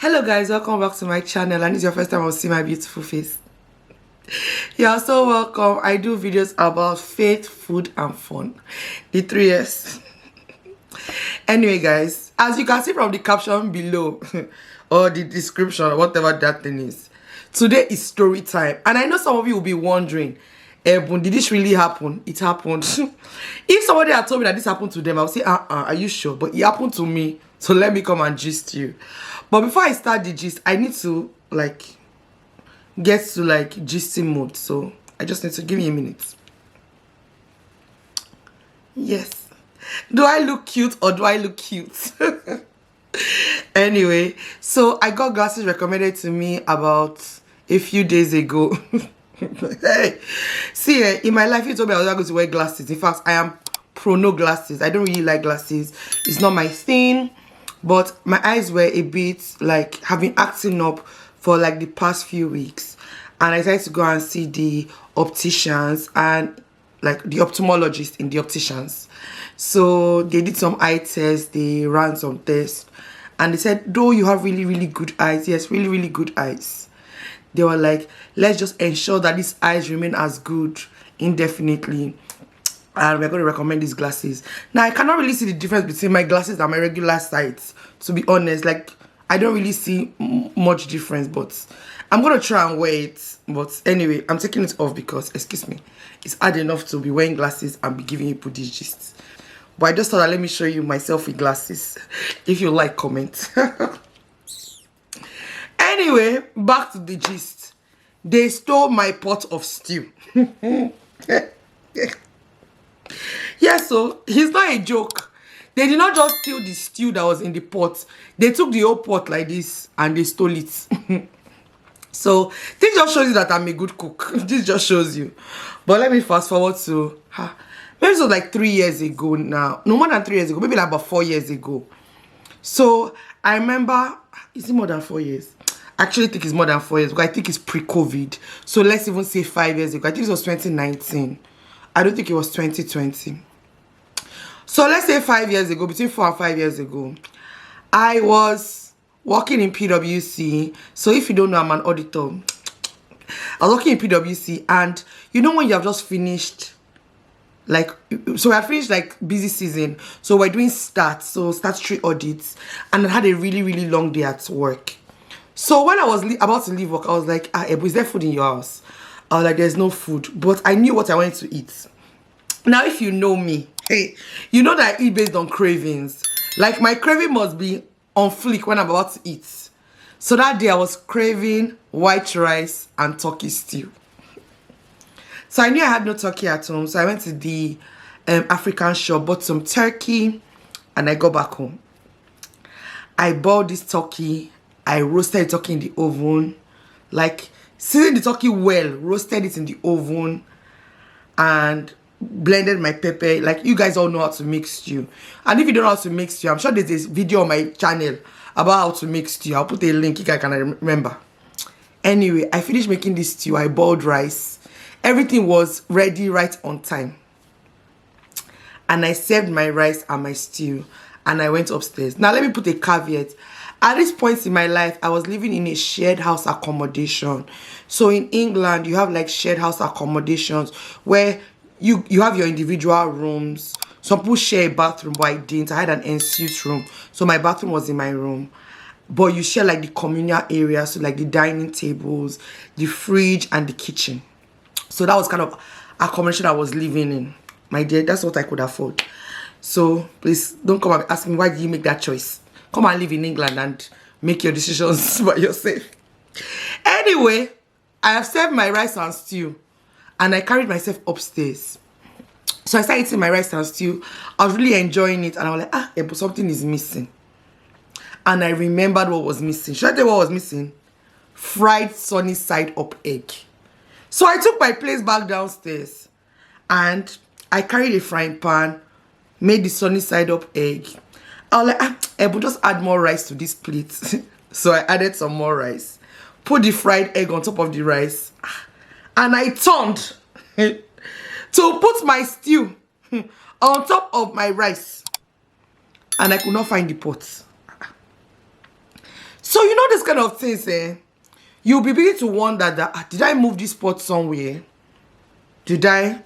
Hello guys, welcome back to my channel, and it's your first time I'll see my beautiful face. You're so welcome. I do videos about faith, food and fun. The 3 S. Anyway guys, as you can see from the caption below or the description or whatever that thing is, today is story time. And I know some of you will be wondering, did this really happen? It happened. If somebody had told me that this happened to them, I would say, are you sure? But it happened to me, so let me come and gist you. But before I start the gist, I need to get to gisting mode. So I just need to give me a minute. Yes. Do I look cute or do I look cute? Anyway, so I got glasses recommended to me about a few days ago. Hey, see, in my life, you told me I was not going to wear glasses. In fact, I am pro no glasses. I don't really like glasses. It's not my thing. But my eyes were a bit have been acting up for the past few weeks. And I decided to go and see the opticians and the ophthalmologist in the opticians. So they did some eye tests, they ran some tests, and they said, though you have really, really good eyes, yes, really, really good eyes. They were like, let's just ensure that these eyes remain as good indefinitely. And we're going to recommend these glasses. Now, I cannot really see the difference between my glasses and my regular sights. To be honest, I don't really see much difference, but I'm going to try and wear it. But anyway, I'm taking it off because, excuse me, it's hard enough to be wearing glasses and be giving you these gists. But I just thought, let me show you myself with glasses. If you like, comment. Anyway, back to the gist. They stole my pot of stew. Yeah, so it's not a joke. They did not just steal the stew that was in the pot. They took the whole pot like this and they stole it. So this just shows you that I'm a good cook. This just shows you. But let me fast forward to maybe it was 3 years ago now. No, more than 3 years ago. Maybe about 4 years ago. So I remember, is it more than 4 years? I actually think it's more than 4 years because I think it's pre-COVID. So let's even say 5 years ago. I think it was 2019. I don't think it was 2020. So let's say 5 years ago, between 4 and 5 years ago, I was working in PwC. So if you don't know, I'm an auditor. I was working in PwC, and you know when you have just finished, so I had finished busy season. So we're doing statutory audits, and I had a really, really long day at work. So when I was about to leave work, I was like, Ebu, is there food in your house? I was like, there's no food. But I knew what I wanted to eat. Now, if you know me, hey, you know that I eat based on cravings. My craving must be on fleek when I'm about to eat. So that day I was craving white rice and turkey stew. So I knew I had no turkey at home. So I went to the African shop, bought some turkey, and I got back home. I boiled this turkey. I roasted the turkey in the oven. Seasoned the turkey well, roasted it in the oven, and blended my pepper. You guys all know how to make stew. And if you don't know how to make stew, I'm sure there's this video on my channel about how to make stew. I'll put a link if I can remember. Anyway, I finished making this stew. I boiled rice. Everything was ready right on time. And I served my rice and my stew, and I went upstairs. Now, let me put a caveat. At this point in my life, I was living in a shared house accommodation. So in England, you have shared house accommodations where you have your individual rooms. Some people share a bathroom, but I didn't. I had an ensuite room. So my bathroom was in my room. But you share the communal area, so the dining tables, the fridge, and the kitchen. So that was kind of accommodation I was living in. My dear, that's what I could afford. So please don't come and ask me, why did you make that choice? Come and live in England and make your decisions by yourself. Anyway, I have served my rice and stew, and I carried myself upstairs. So I started eating my rice and stew. I was really enjoying it, and I was like, but something is missing. And I remembered what was missing. Should I tell you what was missing? Fried sunny side up egg. So I took my place back downstairs, and I carried a frying pan, made the sunny side up egg. I was like, Ebu, just add more rice to this plate. So I added some more rice. Put the fried egg on top of the rice. And I turned to put my stew on top of my rice. And I could not find the pot. So you know this kind of things, you'll be beginning to wonder that did I move this pot somewhere? Did I?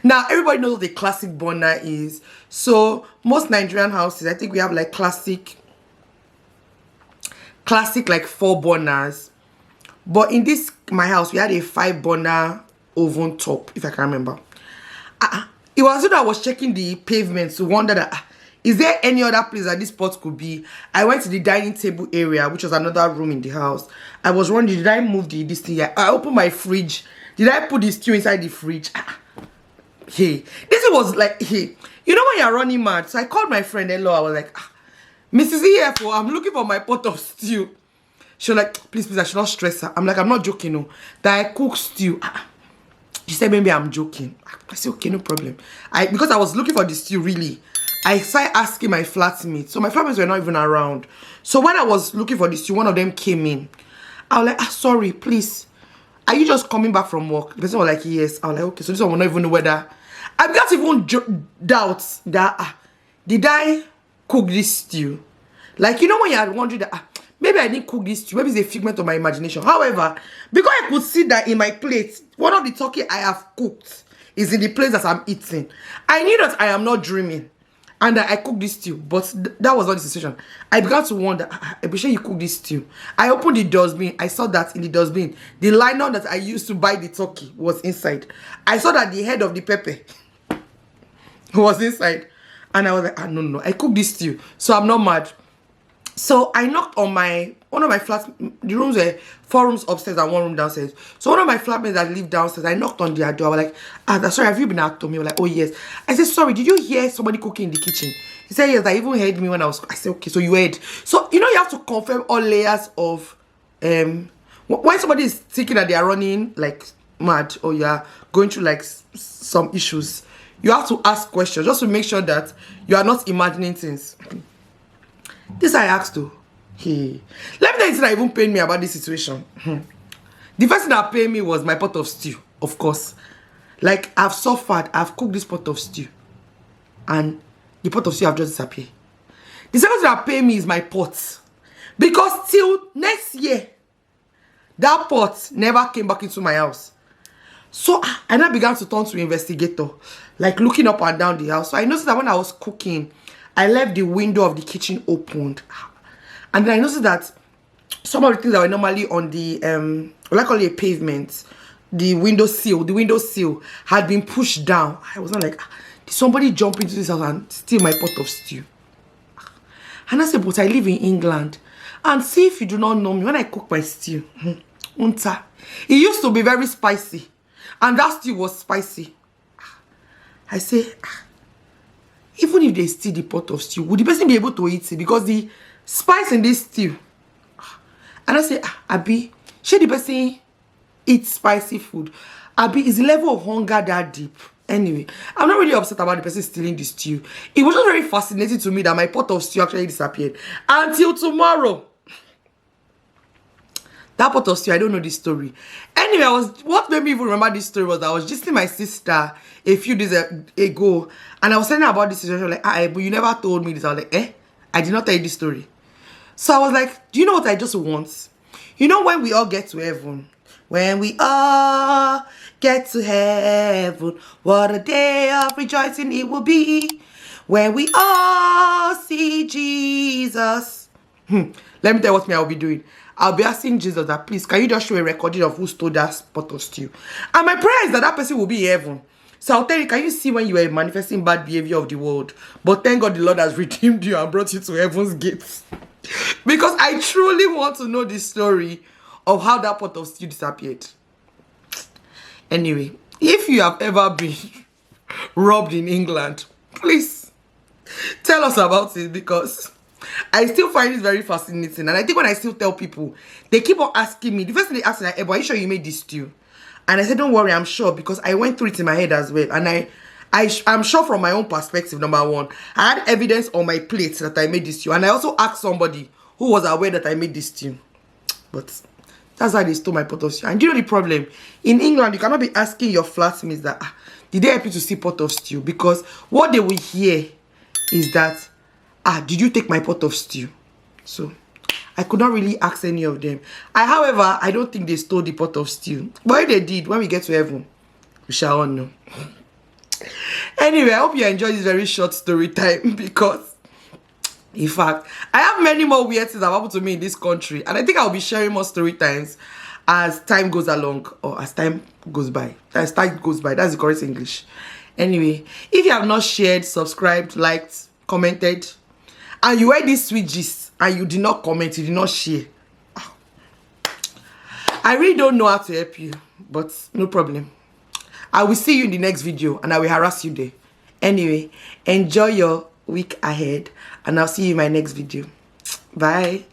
Now everybody knows what the classic burner is. So most Nigerian houses, I think we have like classic like 4 burners. But in this my house, we had a 5 burner oven top, if I can remember. It was that I was checking the pavement to wonder that is there any other place that this pot could be? I went to the dining table area, which was another room in the house. I was wondering, did I move this thing here? I opened my fridge. Did I put the stew inside the fridge? Hey, this was like, hey, you know when you're running mad? So I called my friend hello. I was like, Mrs. EFO, I'm looking for my pot of stew. She was like, please, I should not stress her. I'm like, I'm not joking, no. That I cook stew. She said, maybe I'm joking. I said, okay, no problem. Because I was looking for the stew, really. I started asking my flatmates. So my flatmates were not even around. So when I was looking for the stew, one of them came in. I was like, sorry, please. Are you just coming back from work? The person was like, yes. I was like, okay, so this one will not even know whether. I began to even doubt that, did I cook this stew? Like, you know when you're wondering that, maybe I didn't cook this stew. Maybe it's a figment of my imagination. However, because I could see that in my plate, one of the turkey I have cooked is in the place that I'm eating. I knew that I am not dreaming. And that I cooked this stew. But that was not the situation. I began to wonder, I'm sure you cooked this stew. I opened the dustbin. I saw that in the dustbin, the liner that I used to buy the turkey was inside. I saw that the head of the pepper was inside. And I was like, no, I cooked this stew. So I'm not mad. So I knocked on one of my flats. The rooms were 4 rooms upstairs and 1 room downstairs. So one of my flatmates that lived downstairs, I knocked on their door. I was like, sorry, have you been out to me? I was like, oh yes. I said, sorry, did you hear somebody cooking in the kitchen? He said, yes, I even heard me when I said, okay, so you heard. So you know you have to confirm all layers of when somebody is thinking that they are running like mad or you are going through like some issues. You have to ask questions just to make sure that you are not imagining things. This I asked to. Hey. Let me tell you something that even pained me about this situation. The first thing that pained me was my pot of stew, of course. Like, I've suffered. I've cooked this pot of stew. And the pot of stew have just disappeared. The second thing that pained me is my pot. Because till next year, that pot never came back into my house. So, I now began to turn to investigator. Like, looking up and down the house. So, I noticed that when I was cooking, I left the window of the kitchen opened. And then I noticed that some of the things that were normally on the, what I call it, a pavement, the window sill had been pushed down. I was not like, did somebody jump into this house and steal my pot of stew? And I said, but I live in England. And see if you do not know me, when I cook my stew, it used to be very spicy. And that stew was spicy. I say, even if they steal the pot of stew, would the person be able to eat it? Because the spice in this stew. And I say, Abi, should the person eat spicy food? Abi, is the level of hunger that deep? Anyway, I'm not really upset about the person stealing the stew. It was just very fascinating to me that my pot of stew actually disappeared. Until tomorrow. That pot of stew, I don't know this story. Anyway, what made me even remember this story was I was just my sister a few days ago. And I was telling her about this situation. Like, but you never told me this. I was like, I did not tell you this story. So I was like, do you know what I just want? You know when we all get to heaven? When we all get to heaven, what a day of rejoicing it will be. When we all see Jesus. Let me tell you what I'll be doing. I'll be asking Jesus that, please, can you just show a recording of who stole that pot of stew? And my prayer is that that person will be in heaven. So I'll tell you, can you see when you were manifesting bad behavior of the world? But thank God the Lord has redeemed you and brought you to heaven's gates. Because I truly want to know the story of how that pot of stew disappeared. Anyway, if you have ever been robbed in England, please tell us about it, because I still find it very fascinating. And I think when I still tell people, they keep on asking me. The first thing they ask me, like, are you sure you made this stew? And I said, don't worry, I'm sure, because I went through it in my head as well. And I'm sure from my own perspective, number one, I had evidence on my plate that I made this stew. And I also asked somebody who was aware that I made this stew. But that's how they stole my pot of stew. And do you know the problem? In England, you cannot be asking your flatmates that, did they help you to see pot of stew? Because what they will hear is that, did you take my pot of stew? So I could not really ask any of them. However, I don't think they stole the pot of stew. But if they did, when we get to heaven, we shall all know. Anyway, I hope you enjoyed this very short story time, because in fact, I have many more weird things that have happened to me in this country, and I think I'll be sharing more story times as time goes along, or as time goes by. As time goes by, that's the correct English. Anyway, if you have not shared, subscribed, liked, commented, and you heard this sweet gist and you did not comment, you did not share, I really don't know how to help you, but no problem. I will see you in the next video, and I will harass you there. Anyway, enjoy your week ahead, and I'll see you in my next video. Bye.